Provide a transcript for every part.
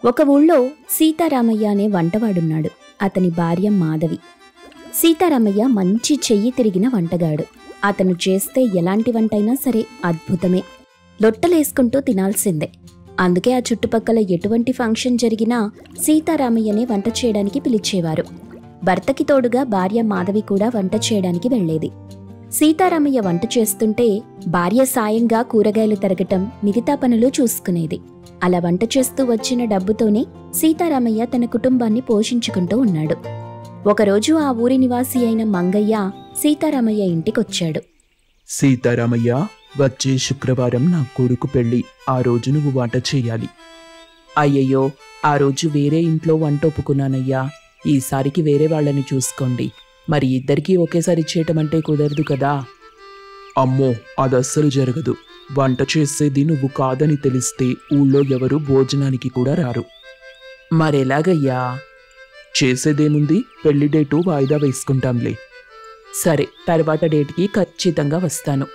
ఒక ఊళ్ళో సీతారామయ్య అనే వంటవాడున్నాడు. అతని భార్య మాధవి. సీతారామయ్య మంచి చెయ్యి తిరిగిన వంటగాడు. అతను చేస్తే ఎలాంటి వంటైనా సరే అద్భుతమే. లొట్టలేసుకుంటూ తినాల్సిందే. అందుకే ఆ చుట్టుపక్కల ఎటువంటి ఫంక్షన్ జరిగినా సీతారామయ్యనే వంట చేయడానికి పిలిచేవారు. భర్తకి తోడుగా భార్య మాధవి కూడా వంట చేయడానికి వెళ్లేది. సీతారామయ్య వంట చేస్తుంటే భార్య సాయంగా కూరగాయలు తరగటం, మిగతా పనులు చూసుకునేది. అలా వంట చేస్తూ వచ్చిన డబ్బుతోనే సీతారామయ్య తన కుటుంబాన్ని పోషించుకుంటూ ఉన్నాడు. ఒకరోజు ఆ ఊరి నివాసి అయిన మంగయ్య సీతారామయ్య ఇంటికొచ్చాడు. సీతారామయ్య, వచ్చే శుక్రవారం నా కొడుకు పెళ్లి. ఆ రోజు నువ్వు వంట చెయ్యాలి. అయ్యయ్యో, ఆ రోజు వేరే ఇంట్లో వంట ఒప్పుకున్నానయ్యా. ఈసారికి వేరే వాళ్ళని చూసుకోండి. మరి ఇద్దరికీ ఒకేసారి చేయటం అంటే కుదరదు కదా. అమ్మో, అదస్సలు జరగదు. వంట చేసేది నువ్వు కాదని తెలిస్తే ఊళ్ళో ఎవరు భోజనానికి కూడా రారు. మరెలాగయ్యా? చేసేదేముంది, పెళ్లి డేటు వాయిదా వేసుకుంటాంలే. సరే, తర్వాత డేట్కి ఖచ్చితంగా వస్తాను.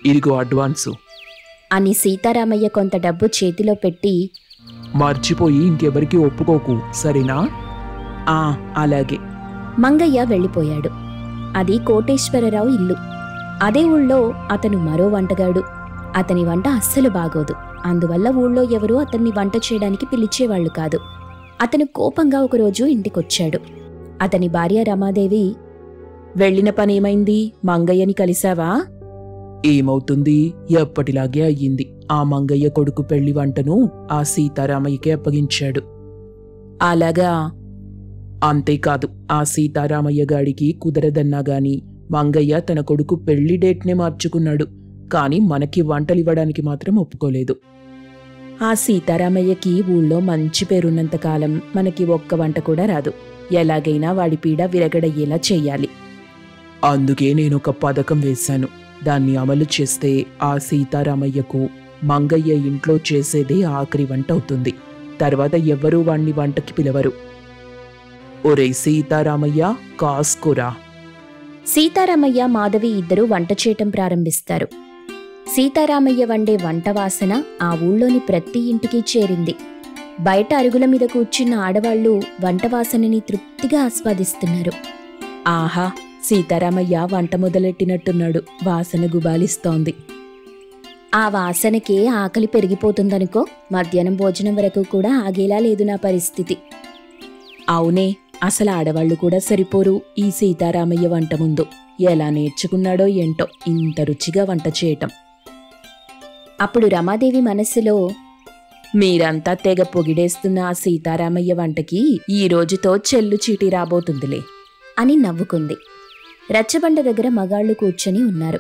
ఇదిగో అడ్వాన్సు అని సీతారామయ్య కొంత డబ్బు చేతిలో పెట్టి, మర్చిపోయి ఇంకెవరికి ఒప్పుకోకు, సరేనా? అలాగే. మంగయ్య వెళ్ళిపోయాడు. అది కోటేశ్వరరావు ఇల్లు. అదే ఊళ్ళో అతను మరో వంటగాడు. అతని వంట అస్సలు బాగోదు. అందువల్ల ఊళ్ళో ఎవరూ అతన్ని వంట చేయడానికి పిలిచేవాళ్లు కాదు. అతను కోపంగా ఒకరోజు ఇంటికొచ్చాడు. అతని భార్య రమాదేవి, వెళ్ళిన పనేమైంది? మంగయ్యని కలిశావా? ఏమవుతుంది, ఎప్పటిలాగే అయ్యింది. ఆ మంగయ్య కొడుకు పెళ్లి వంటను ఆ సీతారామయ్యకే అప్పగించాడు. అలాగా? అంతేకాదు, ఆ సీతారామయ్య గాడికి కుదరదన్నా గాని మంగయ్య తన కొడుకు పెళ్లి డేట్నే మార్చుకున్నాడు. కాని మనకి వంటలివ్వడానికి మాత్రం ఒప్పుకోలేదు. ఆ సీతారామయ్యకి ఊళ్ళో మంచి పేరున్నంతకాలం మనకి ఒక్క వంట కూడా రాదు. ఎలాగైనా వాడి పీడ విరగడయ్యేలా చెయ్యాలి. అందుకే నేనొక పథకం వేశాను. దాన్ని అమలు చేస్తే ఆ సీతారామయ్యకు మంగయ్య ఇంట్లో చేసేదే ఆఖరి వంట అవుతుంది. తర్వాత ఎవ్వరూ వాణ్ణి వంటకి పిలవరు. ఒరే సీతారామయ్య, కాస్కోరా. సీతారామయ్య మాధవి ఇద్దరూ వంట చేయటం ప్రారంభిస్తారు. సీతారామయ్య వండే వంట వాసన ఆ ఊళ్ళోని ప్రతి ఇంటికి చేరింది. బయట అరుగుల మీద కూర్చున్న ఆడవాళ్లు వంట వాసనని తృప్తిగా ఆస్వాదిస్తున్నారు. ఆహా, సీతారామయ్య వంట మొదలెట్టినట్టున్నాడు. వాసన గుబాలిస్తోంది. ఆ వాసనకే ఆకలి పెరిగిపోతుందనుకో. మధ్యాహ్నం భోజనం వరకు కూడా ఆగేలా లేదు నా పరిస్థితి. అవునే, అసలు ఆడవాళ్లు కూడా సరిపోరు ఈ సీతారామయ్య వంట ముందు. ఎలా నేర్చుకున్నాడో ఏంటో ఇంత రుచిగా వంట చేయటం. అప్పుడు రమాదేవి మనస్సులో, మీరంతా తెగ పొగిడేస్తున్న ఆ సీతారామయ్య వంటకి ఈ రోజుతో చెల్లు చీటీ రాబోతుందిలే అని నవ్వుకుంది. రచ్చబండ దగ్గర మగాళ్లు కూర్చొని ఉన్నారు.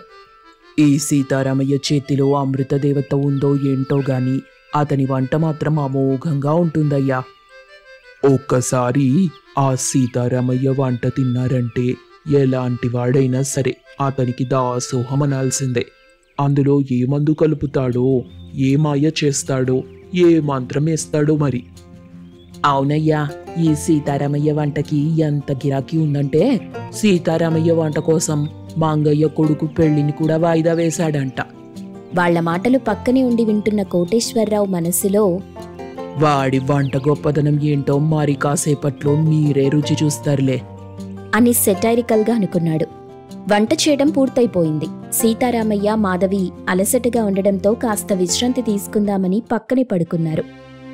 ఈ సీతారామయ్య చేతిలో అమృతదేవత ఉందో ఏంటో గాని అతని వంట మాత్రం అమోఘంగా ఉంటుందయ్యా. ఒక్కసారి ఆ సీతారామయ్య వంట తిన్నారంటే ఎలాంటి వాడైనా సరే అతనికి దాసోహం అనాల్సిందే. అందులో ఏ మందు కలుపుతాడో, ఏ మాయ చేస్తాడో, ఏ మంత్రం వేస్తాడో మరి. అవునయ్యా, ఈ సీతారామయ్య వంటకి ఎంత గిరాకీ ఉందంటే సీతారామయ్య వంట కోసం మంగయ్య కొడుకు పెళ్లిని కూడా వాయిదా వేశాడంట. వాళ్ల మాటలు పక్కనే ఉండి వింటున్న కోటేశ్వరరావు మనస్సులో, వాడి వంట గొప్పదనం ఏంటో మరి కాసేపట్లో మీరే రుచి చూస్తారులే అని సెటైరికల్గా అనుకున్నాడు. వంట చేయడం పూర్తయిపోయింది. సీతారామయ్య మాధవి అలసటగా ఉండడంతో కాస్త విశ్రాంతి తీసుకుందామని పక్కనే పడుకున్నారు.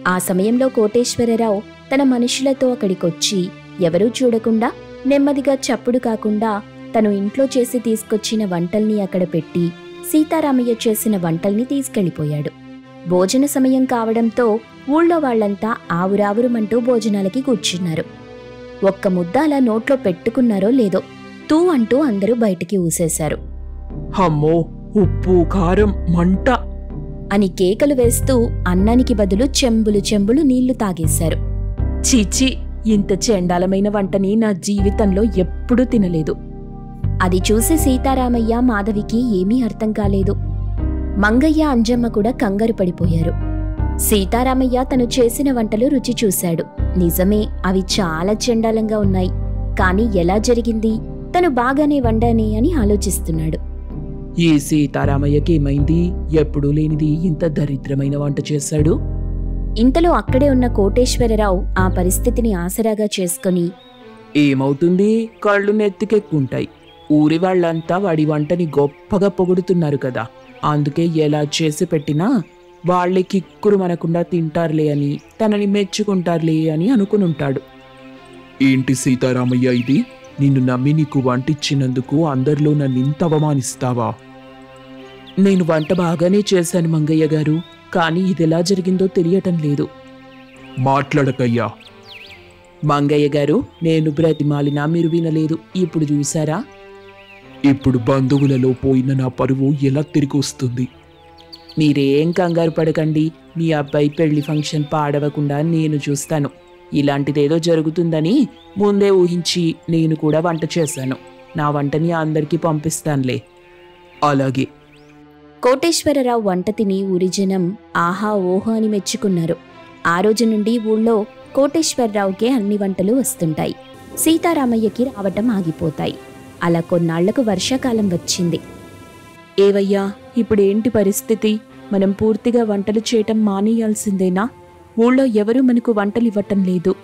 ఆ సమయంలో కోటేశ్వరరావు తన మనుషులతో అక్కడికొచ్చి ఎవరూ చూడకుండా నెమ్మదిగా చప్పుడు కాకుండా తను ఇంట్లో చేసి తీసుకొచ్చిన వంటల్ని అక్కడ పెట్టి సీతారామయ్య చేసిన వంటల్ని తీసుకెళ్లిపోయాడు. భోజన సమయం కావడంతో ఊళ్ళో వాళ్లంతా ఆవురావురుమంటూ భోజనాలకి కూర్చున్నారు. ఒక్క ముద్ద అలా నోట్లో పెట్టుకున్నారో లేదో తూ అంటూ అందరూ బయటికి ఊసేశారు. అమ్మో, ఉప్పు కారం మంట అని కేకలు వేస్తూ అన్నానికి బదులు చెంబులు చెంబులు నీళ్లు తాగేశారు. చీచి, ఇంత చెండాలమైన వంటని నా జీవితంలో ఎప్పుడూ తినలేదు. అది చూసి సీతారామయ్య మాధవికి ఏమీ అర్థం కాలేదు. మంగయ్య అంజమ్మ కూడా కంగారు పడిపోయారు. సీతారామయ్య తను చేసిన వంటలు రుచి చూశాడు. నిజమే, అవి చాలా చెండాలంగా ఉన్నాయి. కాని ఎలా జరిగింది? తను బాగానే వండానే అని ఆలోచిస్తున్నాడు. ఈ సీతారామయ్యకి ఏమైంది? ఎప్పుడూ లేనిది ఇంత దరిద్రమైన వంట చేశాడు. ఇంతలో అక్కడే ఉన్న కోటేశ్వరరావు ఆ పరిస్థితిని ఆసరాగా చేసుకుని, ఏమవుతుంది, కళ్ళు నెత్తికెక్కుంటాయి. ఊరి వాళ్ళంతా వాడి వంటని గొప్పగా పొగుడుతున్నారు కదా, అందుకే ఎలా చేసి పెట్టినా వాళ్ళే కిక్కురు మనకుండా తింటారులే అని, తనని మెచ్చుకుంటారులే అని అనుకునుంటాడు. ఏంటి సీతారామయ్య ఇది? నిన్ను నమ్మి నీకు వంటిచ్చినందుకు అందరిలో నన్ను ఇంత అవమానిస్తావా? నేను వంట బాగానే చేశాను మంగయ్య గారు, కానీ ఇదెలా జరిగిందో తెలియటం లేదు. మాట్లాడకయ్యా. మంగయ్య గారు, నేను బ్రతిమాలినా మీరు వినలేదు. ఇప్పుడు చూసారా? ఇప్పుడు బంధువులలో పోయిన నా పరువు ఎలా తిరిగి వస్తుంది? మీరేం కంగారు పడకండి. మీ అబ్బాయి పెళ్లి ఫంక్షన్ పాడవకుండా నేను చూస్తాను. ఇలాంటిదేదో జరుగుతుందని ముందే ఊహించి నేను కూడా వంట చేశాను. నా వంటని అందరికీ పంపిస్తానులే. అలాగే. కోటేశ్వరరావు వంట తిని ఊరి జనం ఆహా ఓహో అని మెచ్చుకున్నారు. ఆ రోజు నుండి ఊళ్ళో కోటేశ్వరరావుకే అన్ని వంటలు వస్తుంటాయి. సీతారామయ్యకి రావటం ఆగిపోతాయి. అలా కొన్నాళ్లకు వర్షాకాలం వచ్చింది. ఏవయ్యా, ఇప్పుడేంటి పరిస్థితి? మనం పూర్తిగా వంటలు చేయటం మానేయాల్సిందేనా? ఊళ్ళో ఎవరూ మనకు వంటలివ్వటం లేదు.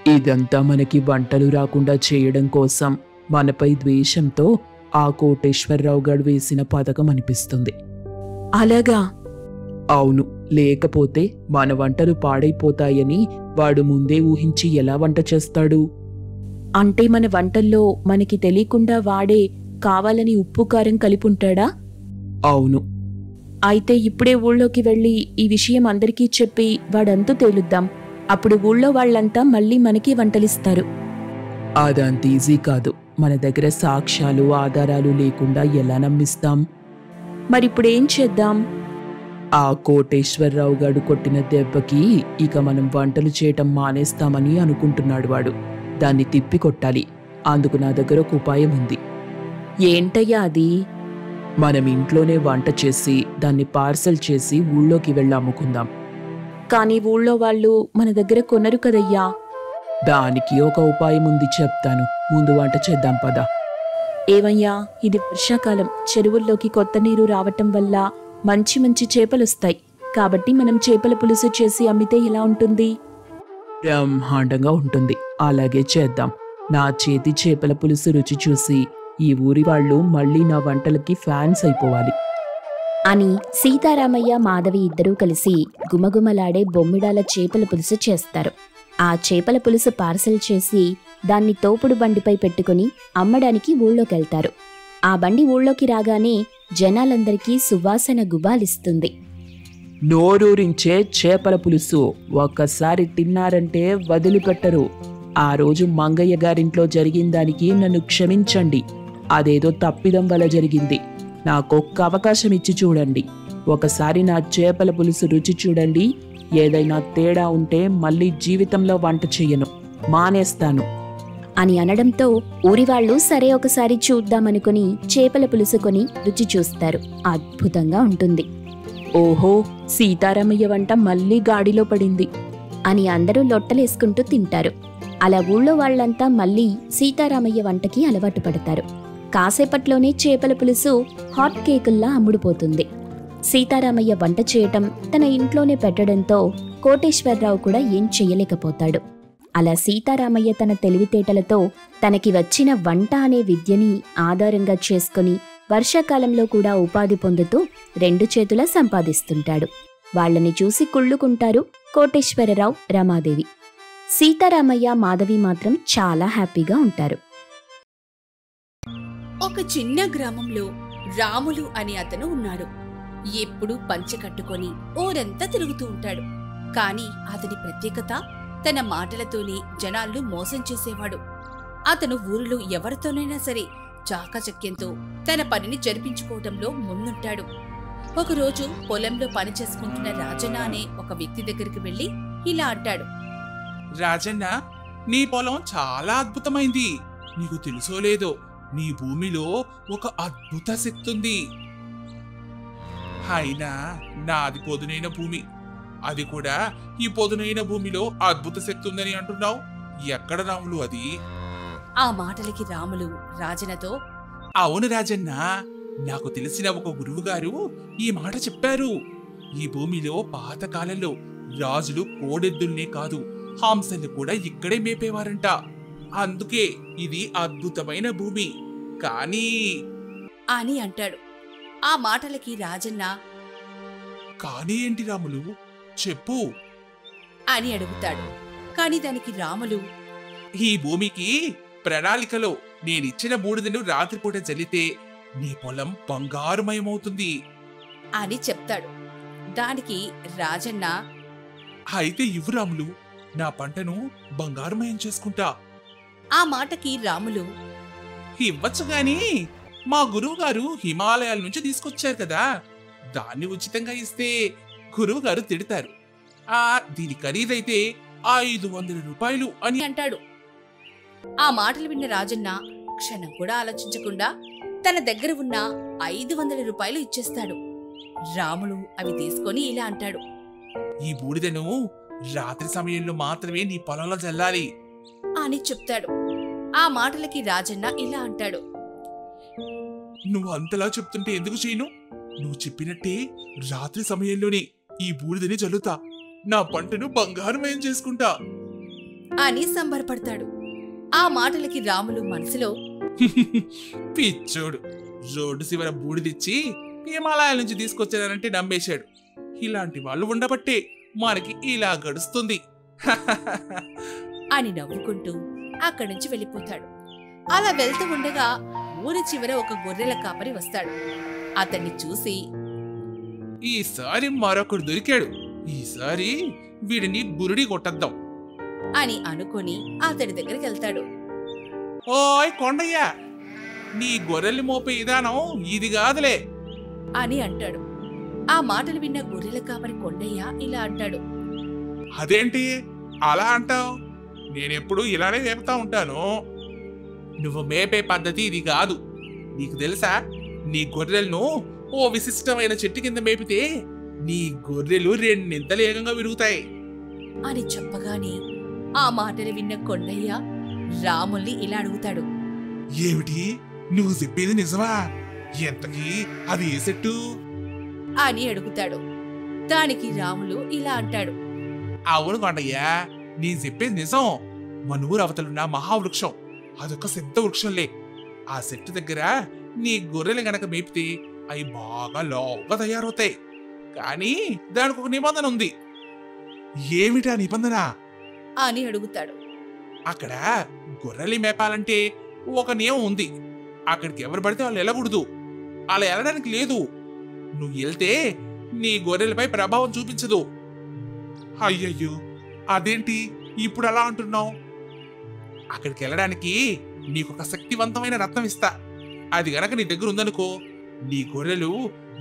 ఇదంతా మనకి వంటలు రాకుండా చేయడం కోసం మనపై ద్వేషంతో ఆ కోటేశ్వరరావు గారు వేసిన పథకం అనిపిస్తుంది. అలాగా? అవును. లేకపోతే మన వంటలు పాడైపోతాయని వాడు ముందే ఊహించి ఎలా వంట చేస్తాడు? అంటే మన వంటల్లో మనకి తెలియకుండా వాడే కావాలని ఉప్పు కారం కలిపుంటాడా? అవును. అయితే ఇప్పుడే ఊళ్ళోకి వెళ్ళి ఈ విషయం అందరికీ చెప్పి వాడంతా తేలుద్దాం. అప్పుడు ఊళ్ళో వాళ్ళంతా మళ్ళీ మనకి వంటలిస్తారు. అదంత ఈజీ కాదు. మన దగ్గర సాక్ష్యాలు ఆధారాలు లేకుండా ఎలా నమ్మిస్తాం? మరిప్పుడేం చేద్దాం? ఆ కోటేశ్వరరావు గారు కొట్టిన దెబ్బకి ఇక మనం వంటలు చేయటం మానేస్తామని అనుకుంటున్నాడు వాడు. దాన్ని తిప్పి కొట్టాలి. అందుకు నా దగ్గర ఒక ఉపాయం ఉంది. ఏంటయ్యా అది? మనం ఇంట్లోనే వంట చేసి దాన్ని పార్సల్ చేసి ఊళ్ళోకి వెళ్ళి అమ్ముకుందాం. కానీ ఊళ్ళో వాళ్ళు మన దగ్గర కొనరు కదయ్యా. దానికి ఒక ఉపాయం ఉంది, చెప్తాను. ముందు వంట చేద్దాం పద. ఏవయ్యా, ఇది వర్షాకాలం. చెరువుల్లోకి కొత్త నీరు రావటం వల్ల మంచి మంచి చేపలొస్తాయి. కాబట్టి మనం చేపల పులుసు చేసి అమ్మితే ఎలా ఉంటుంది? బ్రహ్మాండంగా ఉంటుంది. అలాగే చేద్దాం. నా చేతి చేపల పులుసు రుచి చూసి ఈ ఊరి వాళ్ళు మళ్ళీ నా వంటలకి ఫ్యాన్స్ అయిపోవాలి అని సీతారామయ్య మాధవి ఇద్దరూ కలిసి గుమగుమలాడే బొమ్మిడాల చేపల పులుసు చేస్తారు. ఆ చేపల పులుసు పార్సల్ చేసి దాన్ని తోపుడు బండిపై పెట్టుకుని అమ్మడానికి ఊళ్ళోకెళ్తారు. ఆ బండి ఊళ్ళోకి రాగానే జనాలందరికీ సువాసన గుబాలిస్తుంది. నోరూరించే చేపల పులుసు ఒక్కసారి తిన్నారంటే వదిలిపెట్టరు. ఆ రోజు మంగయ్య గారింట్లో జరిగిన దానికి నన్ను క్షమించండి. అదేదో తప్పిదం వల్ల జరిగింది. నాకొక్క అవకాశం ఇచ్చి చూడండి. ఒకసారి నా చేపల పులుసు రుచి చూడండి. ఏదైనా తేడా ఉంటే మళ్ళీ జీవితంలో వంట చెయ్యను, మానేస్తాను అని అనడంతో ఊరివాళ్లు సరే ఒకసారి చూద్దామనుకుని చేపల పులుసు కొని రుచి చూస్తారు. అద్భుతంగా ఉంటుంది. ఓహో, సీతారామయ్య వంట మళ్ళీ గాడిలో పడింది అని అందరూ లొట్టలేసుకుంటూ తింటారు. అలా ఊళ్ళో వాళ్లంతా మళ్ళీ సీతారామయ్య వంటకి అలవాటు పడతారు. కాసేపట్లోనే చేపల పులుసు హాట్ కేకుల్లా అమ్ముడుపోతుంది. సీతారామయ్య వంట చేయటం తన ఇంట్లోనే పెట్టడంతో కోటేశ్వరరావు కూడా ఏం చెయ్యలేకపోతాడు. అలా సీతారామయ్య తన తెలివితేటలతో తనకి వచ్చిన వంట అనే విద్యని ఆధారంగా చేసుకుని వర్షాకాలంలో కూడా ఉపాధి పొందుతూ రెండు చేతులా సంపాదిస్తుంటాడు. వాళ్లని చూసి కుళ్ళుకుంటారు కోటేశ్వరరావు, రమాదేవి. సీతారామయ్య, మాధవి మాత్రం చాలా హ్యాపీగా ఉంటారు. ఒక చిన్న గ్రామంలో రాములు అనే అతను ఉన్నాడు. ఎప్పుడూ పంచె కట్టుకొని ఊరంతా తిరుగుతూ ఉంటాడు. కాని అతని ప్రత్యేకత తన మాటలతోనే జనాలను మోసం చేసేవాడు. అతను ఊరిలో ఎవరితోనైనా సరే చాకచక్యంతో తన పనిని జరిపించుకోవటంలో ముందుంటాడు. ఒకరోజు పొలంలో పని చేసుకుంటున్న రాజన్న అనే ఒక వ్యక్తి దగ్గరికి వెళ్లి ఇలా అంటాడు. రాజన్న, నీ పొలం చాలా అద్భుతమైంది. నీకు తెలుసో లేదో, నీ భూమిలో ఒక అద్భుత శక్తి ఉంది. అయినా నాది పొదునైన భూమి. అది కూడా ఈ పొదునైన భూమిలో అద్భుత శక్తి ఉందని అంటున్నావు. ఎక్కడ రాములు అది? ఆ మాటలకి రాములు రాజన్నతో, అవును రాజన్న, నాకు తెలిసిన ఒక గురువుగారు ఈ మాట చెప్పారు. ఈ భూమిలో పాతకాలంలో రాజులు కోడెద్దుల్నే కాదు హంసలు కూడా ఇక్కడే మేపేవారంట. అందుకే ఇది అద్భుతమైన భూమి. కానీ అని అంటాడు. ఆ మాటలకి రాజన్న కానీ ఏంటి రాములు, చెప్పు అని అడుగుతాడు. కాని దానికి రాములు ఈ భూమికి ప్రణాళికలో నేనిచ్చిన బూడిదను రాత్రిపూట చల్లితే నీ పొలం బంగారుమయమవుతుంది అని చెప్తాడు. దానికి రాజన్న అయితే ఇవ్వు రాములు, నా పంటను బంగారుమయం చేసుకుంటా. ఆ మాటకి రాములు ఇవ్వచ్చు గాని మా గురువు గారు హిమాలయాల నుంచి తీసుకొచ్చారు కదా, దాన్ని ఉచితంగా ఇస్తే గురువు గారు తిడతారు. దీని ఖరీదైతే 500 రూపాయలు అని అంటాడు. ఆ మాటలు విన్న రాజన్న క్షణం కూడా ఆలోచించకుండా తన దగ్గర ఉన్న 500 రూపాయలు ఇచ్చేస్తాడు. రాములు అవి తీసుకొని ఇలా అంటాడు. ఈ బూడిదను రాత్రి సమయంలో మాత్రమే నీ పొలంలో చల్లాలి అని చెప్తాడు. ఆ మాటలకి రాజన్న ఇలా అంటాడు. నువ్వు అంతలా చెప్తుంటే ఎందుకు చేయను? నువ్వు చెప్పినట్టే రాత్రి సమయంలోనే ఈ బూడిదని చల్లుతా, నా పంటను బంగారమయం చేసుకుంటా అని సంబరపడతాడు. ఆ మాటలకి రాములు మనసులో పిచ్చోడు, రోడ్డు శివర బూడిదిచ్చి హిమాలయాల నుంచి తీసుకొచ్చానంటే నమ్మేశాడు. ఇలాంటి వాళ్ళు ఉండబట్టే మనకి ఇలా గడుస్తుంది అని నవ్వుకుంటూ అక్కడి నుంచి వెళ్ళిపోతాడు. అలా వెళ్తూ ఉండగా ఊరి చివర ఒక గొర్రెల కాపరి వస్తాడు. అతన్ని చూసి ఈసారి మరొకడు దొరికాడు, ఈసారి వీడిని బురుడి కొట్టద్దాం అని అనుకొని అతడి దగ్గరికి వెళ్తాడు. ఓయ్ కొండయ్య, నీ గొర్రెల్ని మోపే విధానం ఇది కాదులే అని అంటాడు. ఆ మాటలు విన్న గొర్రెల కాపరి కొండయ్య ఇలా అంటాడు. అదేంటి అలా అంటావు? నేనెప్పుడు ఇలానే మేపుతా ఉంటాను. నువ్వు మేపే పద్ధతి ఇది కాదు. నీకు తెలుసా, నీ గొర్రెలను ఓ విశిష్టమైన చెట్టు కింద మేపితే నీ గొర్రెలు 2 నింతలు ఏకంగా విరుగుతాయి అని చెప్పగానే ఆ మాటలు విన్న కొండయ్య రాముల్ని ఇలా అడుగుతాడు. ఏమిటి నువ్వు చెప్పేది నిజమా? ఎంతకీ అది ఏ చెట్టు అని అడుగుతాడు. దానికి రాములు ఇలా అంటాడు. అవును కొండయ్యా, నీ చెప్పేది నిజం. మన ఊరు అవతలున్న మహావృక్షం అదొక సిద్ధ వృక్షంలే. ఆ చెట్టు దగ్గర నీ గొర్రెలు గనక మేపితే అవి బాగా లావుగా తయారవుతాయి. కానీ దానికి ఒక నిబంధన ఉంది. ఏమిటా నిబంధన అని అడుగుతాడు. అక్కడ గొర్రెలు మేపాలంటే ఒక నియమం ఉంది. అక్కడికి ఎవరు పడితే వాళ్ళు వెళ్ళకూడదు. అలా వెళ్ళడానికి లేదు. నువ్వు వెళ్తే నీ గొర్రెలపై ప్రభావం చూపించదు. అయ్యయ్యో, అదేంటి ఇప్పుడు అలా అంటున్నావు? అక్కడికి వెళ్ళడానికి నీకొక శక్తివంతమైన రత్నం ఇస్తా. అది గనక నీ దగ్గర ఉందనుకో, నీ గొర్రెలు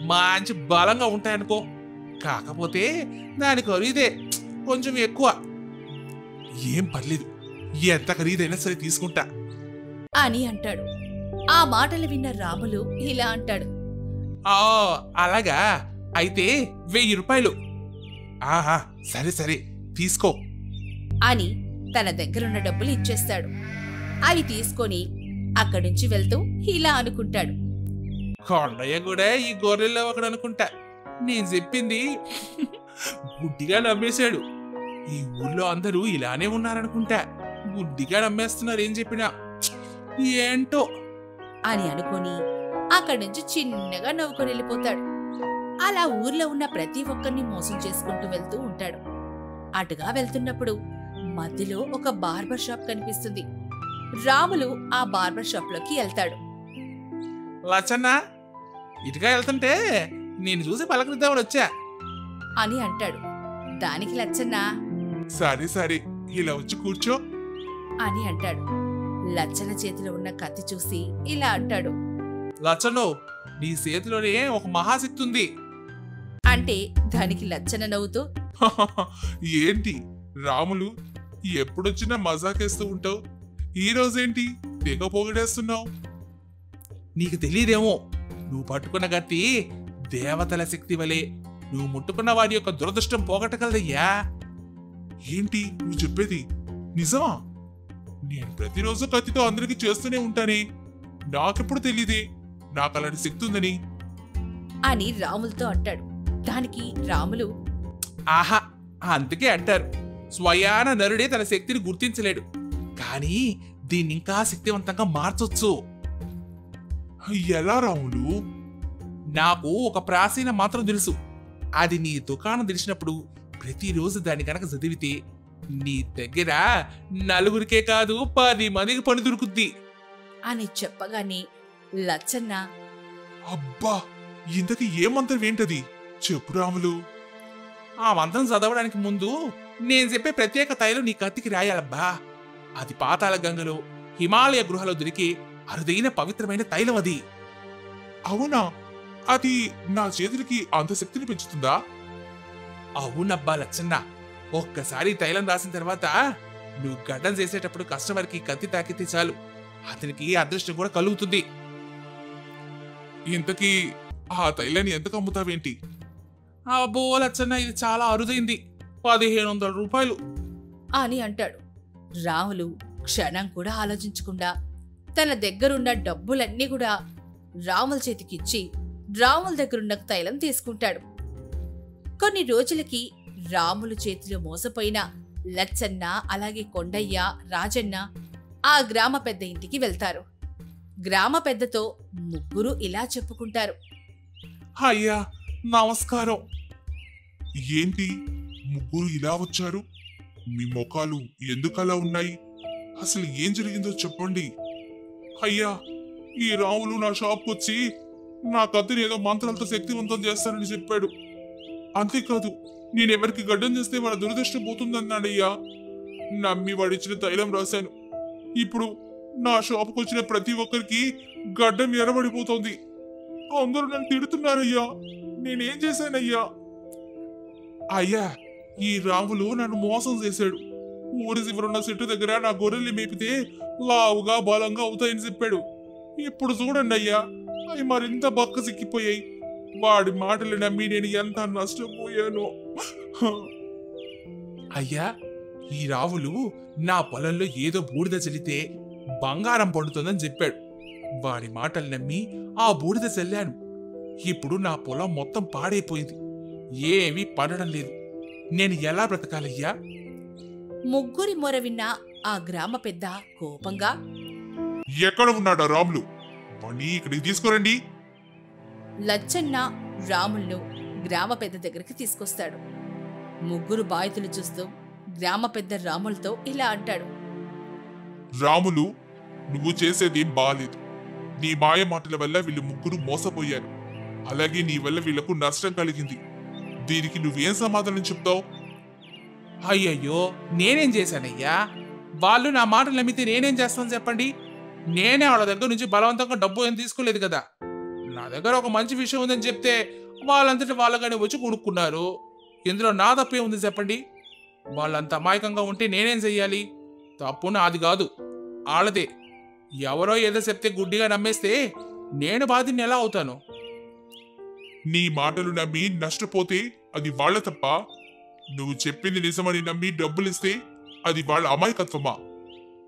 మంచి బలంగా ఉంటాయనుకో. కాకపోతే దాని ఖరీదే కొంచెం ఎక్కువ. ఏం పర్లేదు, ఎంత ఖరీదైనా సరే తీసుకుంటా అని అంటాడు. ఆ మాటలు విన్న రాములు ఇలా అంటాడు. అలాగా, అయితే 1000 రూపాయలు. ఆహా, సరే సరే తీసుకో అని తన దగ్గరున్న డబ్బులు ఇచ్చేస్తాడు. అవి తీసుకొని అక్కడి నుంచి వెళ్తూ ఇలా అనుకుంటాడు. కొండయ్య కూడా ఈ గొర్రెల్లో ఒకడు అనుకుంటా. నేను చెప్పింది గుడ్డిగా నమ్మేశాడు. ఈ ఊర్లో అందరూ ఇలానే ఉన్నారనుకుంటా. గుడ్డిగా నమ్మేస్తున్నారు ఏం చెప్పినా. ఏంటో అని అనుకొని అక్కడి నుంచి చిన్నగా నవ్వుకొని వెళ్ళిపోతాడు. అలా ఊర్లో ఉన్న ప్రతి ఒక్కరిని మోసం చేసుకుంటూ వెళ్తూ ఉంటాడు. అటుగా వెళ్తున్నప్పుడు మధ్యలో ఒక బార్బర్ షాప్ కనిపిస్తుంది. రాములు ఆ బార్బర్ షాప్ లోకి వెళ్తాడు. లచ్చన్న, ఇటుగా వెళ్తుంటే నేను చూసి పలకరిద్దామని వచ్చా అని అంటాడు. దానికి లచ్చన్న సరే సరే ఇలా వచ్చి కూర్చో అని అంటాడు. లచ్చన్న చేతిలో ఉన్న కత్తి చూసి ఇలా అంటాడు. లచ్చను, నీ చేతిలోనే ఒక మహాశక్తి ఉంది అంటే దానికి లచ్చన్న నవ్వుతూ ఏంటి రాములు, ఎప్పుడొచ్చినా మజాకేస్తూ ఉంటావు. ఈ రోజేంటి తెగ పొగిడేస్తున్నావు? నీకు తెలియదేమో, నువ్వు పట్టుకున్న గట్టి దేవతల శక్తి వలె నువ్వు ముట్టుకున్న వాడి యొక్క దురదృష్టం పోగొట్టగలదయ్యా. ఏంటి నువ్వు చెప్పేది నిజమా? నేను ప్రతిరోజు కత్తితో అందరికీ చేస్తూనే ఉంటానే, నాకెప్పుడు తెలియదే నాకు అలాంటి శక్తి ఉందని అని రాములతో అంటాడు. దానికి రాములు ఆహా, అందుకే అంటారు, స్వయాన నరుడే తన శక్తిని గుర్తించలేడు, కానీ దీన్ని ఇంకా శక్తివంతంగా మార్చొచ్చు. ఎలా రాములు? నాకు ఒక ప్రాచీన మంత్రం తెలుసు. అది నీ దుకాణం తెరిచినప్పుడు ప్రతిరోజు దాన్ని కనుక చదివితే నీ దగ్గర నలుగురికే కాదు 10 మందికి పని దొరుకుద్ది అని చెప్పగానే లచ్చన్న అబ్బా, ఇంతకీ ఏ మంత్రం ఏంటది? చెప్పు రాములు. ఆ మంత్రం చదవడానికి ముందు నేను చెప్పే ప్రత్యేక తైలం నీ కత్తికి రాయాలబ్బా. అది పాతాళ గంగలో హిమాలయ గృహలో దొరికే అరుదైన పవిత్రమైన తైలం అది. అవునా? అది నా చేతులకి అంత శక్తిని పెంచుతుందా? అవునబ్బా లచ్చన్న, ఒక్కసారి తైలం రాసిన తర్వాత నువ్వు గడ్డం చేసేటప్పుడు కస్టమర్కి కత్తి తాకితే చాలు, అతనికి అదృష్టం కూడా కలుగుతుంది. ఇంతకీ ఆ తైలాన్ని ఎంతకు అమ్ముతావేంటి? అబ్బో లచ్చన్న, ఇది చాలా అరుదైంది, 1500 రూపాయలు అని అంటాడు. రాములు క్షణం కూడా ఆలోచించకుండా తన దగ్గరున్న డబ్బులన్నీ కూడా రాముల చేతికిచ్చి రాముల దగ్గరున్న తైలం తీసుకుంటాడు. కొన్ని రోజులకి రాములు చేతిలో మోసపోయిన లచ్చన్న, అలాగే కొండయ్య, రాజన్న ఆ గ్రామ పెద్ద ఇంటికి వెళ్తారు. గ్రామ పెద్దతో ముగ్గురు ఇలా చెప్పుకుంటారు. అయ్యా నమస్కారం. ఏంటి ముగ్గురు ఇలా వచ్చారు? మీ ముఖాలు ఎందుకలా ఉన్నాయి? అసలు ఏం జరిగిందో చెప్పండి. అయ్యా, ఈ రాములు నా షాప్కి వచ్చి నా కత్తిని ఏదో మంత్రాలతో శక్తివంతం చేస్తానని చెప్పాడు. అంతేకాదు, నేనెవరికి గడ్డం చేస్తే వాళ్ళ దురదృష్టం పోతుందన్నాడయ్యా. నమ్మి వాడిచ్చిన తైలం రాశాను. ఇప్పుడు నా షాప్కి వచ్చిన ప్రతి ఒక్కరికి గడ్డం ఎరబడిపోతోంది. అందరూ నన్ను తిడుతున్నారయ్యా. నేనేం చేశానయ్యా? అయ్యా, ఈ రాములు నన్ను మోసం చేశాడు. ఊరి చివరున్న చెట్టు దగ్గర నా గొర్రెల్ని మేపితే లావుగా బలంగా అవుతాయని చెప్పాడు. ఇప్పుడు చూడండి అయ్యా, అవి మరింత బక్క సిక్కిపోయాయి. వాడి మాటలు నమ్మి నేను ఎంత నష్టపోయానో. అయ్యా, ఈ రావులు నా పొలంలో ఏదో బూడిద చల్లితే బంగారం పండుతుందని చెప్పాడు. వాడి మాటలు నమ్మి ఆ బూడిద చల్లాను. ఇప్పుడు నా పొలం మొత్తం పాడైపోయింది, ఏమీ పండడం లేదు. నేను ఎలా బ్రతకాలయ్యా? ముగ్గురి మొర విన్న ఆ గ్రామ పెద్ద కోపంగా, ఎక్కడ ఉన్నాడా రాములు? వాణ్ణి ఇక్కడికి తీసుకురండి. లచ్చన్న రాములను గ్రామ పెద్ద దగ్గరికి తీసుకొస్తాడు. ముగ్గురు బాధితులు చూస్తూ గ్రామ పెద్ద రాములతో ఇలా అంటాడు. రాములు, నువ్వు చేసేదేం బాలేదు. నీ మాయ మాటల వల్ల వీళ్ళు ముగ్గురు మోసపోయారు. అలాగే నీ వల్ల వీళ్లకు నష్టం కలిగింది. దీనికి నువ్వేం సమాధానం చెప్తావు? అయ్యయ్యో, నేనేం చేశానయ్యా? వాళ్ళు నా మాటలు నమ్మితే నేనేం చేస్తాను చెప్పండి? నేనే వాళ్ళ దగ్గర నుంచి బలవంతంగా డబ్బు ఏం తీసుకోలేదు కదా. నా దగ్గర ఒక మంచి విషయం ఉందని చెప్తే వాళ్ళంతటి వాళ్ళగానే వచ్చి కొనుక్కున్నారు. ఇందులో నా తప్పే ఉంది చెప్పండి? వాళ్ళంత అమాయకంగా ఉంటే నేనేం చెయ్యాలి? తప్పు నాది కాదు, వాళ్ళదే. ఎవరో ఏదో చెప్తే గుడ్డిగా నమ్మేస్తే నేను బాధిని ఎలా అవుతాను? నీ మాటలు నమ్మి నష్టపోతే అది వాళ్ళ తప్ప? నువ్వు చెప్పింది నిజమని నమ్మి డబ్బులిస్తే అది వాళ్ళ అమాయకత్వమా?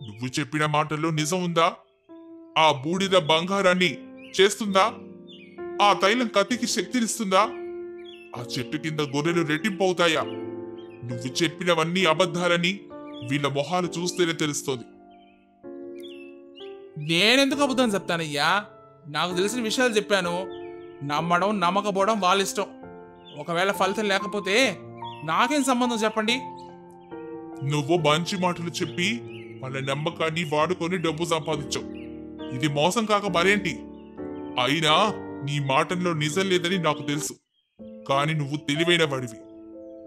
నువ్వు చెప్పిన మాటల్లో నిజం ఉందా? ఆ బూడిద బంగారాన్ని చేస్తుందా? ఆ తైలం కత్తికి శక్తినిస్తుందా? ఆ చెట్టు కింద గొర్రెలు రెట్టింపు అవుతాయా? నువ్వు చెప్పినవన్నీ అబద్ధాలని వీళ్ళ మొహాలు చూస్తేనే తెలుస్తోంది. నేనెందుకు అబద్ధం చెప్తానయ్యా? నాకు తెలిసిన విషయాలు చెప్పాను. నమ్మడం నమ్మకపోవడం వాళ్ళ ఇష్టం. ఒకవేళ ఫలితం లేకపోతే నాకేం సంబంధం చెప్పండి? నువ్వు మంచి మాటలు చెప్పి వాళ్ళ నమ్మకాన్ని వాడుకొని డబ్బు సంపాదించావు. ఇది మోసం కాక మరేంటి? అయినా నీ మాటల్లో నిజం లేదని నాకు తెలుసు. కాని నువ్వు తెలివైన వాడివి.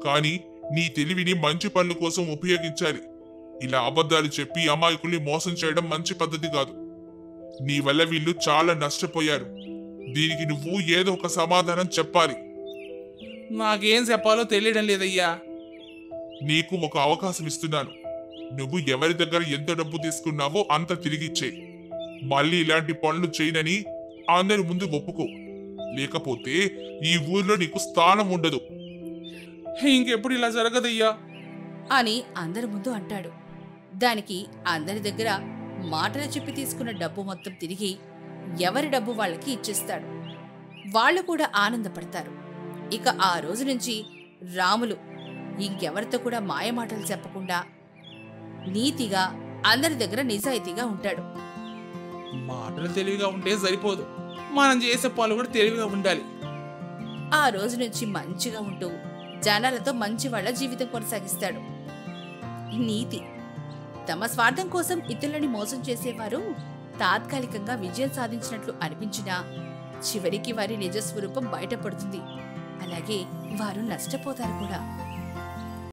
కాని నీ తెలివిని మంచి పనుల కోసం ఉపయోగించాలి. ఇలా అబద్ధాలు చెప్పి అమాయకుల్ని మోసం చేయడం మంచి పద్ధతి కాదు. నీ వల్ల వీళ్ళు చాలా నష్టపోయారు. దీనికి నువ్వు ఏదో ఒక సమాధానం చెప్పాలి. నాకేం చెప్పాలో తెలియడం లేదయ్యా. నీకు ఒక అవకాశం ఇస్తున్నాను. నువ్వు ఎవరి దగ్గర ఎంత డబ్బు తీసుకున్నావో అంత తిరిగిచ్చే. మళ్ళీ ఇలాంటి పనులు చేయనని అందరి ముందు ఒప్పుకో. లేకపోతే ఈ ఊర్లో నీకు స్థానం ఉండదు. ఇంకెప్పుడు ఇలా జరగదయ్యా అని అందరి ముందు అంటాడు. దానికి అందరి దగ్గర మాటలు చెప్పి తీసుకున్న డబ్బు మొత్తం తిరిగి ఎవరి డబ్బు వాళ్ళకి ఇచ్చేస్తాడు. వాళ్ళు కూడా ఆనందపడతారు. ఇక ఆ రోజు నుంచి రాములు ఇంకెవరితో కూడా మాయమాటలు చెప్పకుండా నీతిగా అందరి దగ్గర నిజాయితీగా ఉంటాడు. మాటలు తెలివిగా ఉంటే సరిపోదు, మనం చేసే పనులు కూడా తెలివిగా ఉండాలి. ఆ రోజు నుంచి మంచిగా ఉంటూ జనాలతో మంచి వాళ్ళ జీవితం కొనసాగిస్తాడు. నీతి. తమ స్వార్థం కోసం ఇతరులని మోసం చేసేవారు తాత్కాలికంగా విజయం సాధించినట్లు అనిపించినా చివరికి వారి నిజస్వరూపం బయటపడుతుంది. అలాగే వారు నష్టపోతారు కూడా.